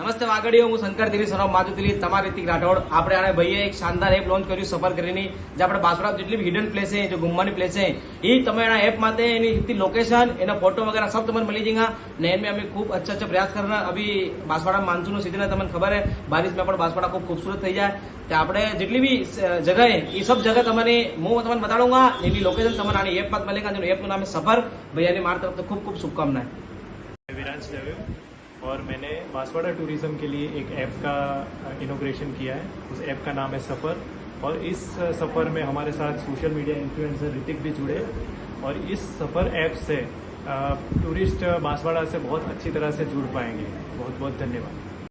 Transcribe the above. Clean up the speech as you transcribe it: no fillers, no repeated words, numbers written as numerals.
નમસ્તે વાગડીઓ, હું શંકર દિલી સરાવ માજુતિલી તમારી રિતિક રાઠોડ। આપણે આને ભાઈએ એક શાનદાર એપ લોન્ચ કર્યું સફર કરીને, જે આપણે बांसवाड़ा जितनी भी हिडन प्लेस है, जो घूमने प्लेस है, ये तमें ऐप माते एनी लोकेशन एना फोटो वगैरह सब तमने मिली जाएगा। नैन में हमें खूब अच्छा प्रयास करना। अभी बांसवाड़ा मानसून सीजन है, तमने खबर है, बारिश में पण बांसवाड़ा खूब खूबसूरत थी जाए। तो आपणे जितनी भी जगह है ये सब जगह तमने हूँ तमने बताऊंगा। एनी लोकेशन तमने आनी एप में मिलेगा, जो एपનું नाम है सफर। भैया ने मार तरफ तो खूब खूब शुभकामनाएं। विरांश दवे और मैंने बांसवाड़ा टूरिज्म के लिए एक ऐप का इनोग्रेशन किया है। उस ऐप का नाम है सफ़र, और इस सफ़र में हमारे साथ सोशल मीडिया इन्फ्लुएंसर ऋतिक भी जुड़े। और इस सफ़र ऐप से टूरिस्ट बांसवाड़ा से बहुत अच्छी तरह से जुड़ पाएंगे। बहुत बहुत धन्यवाद।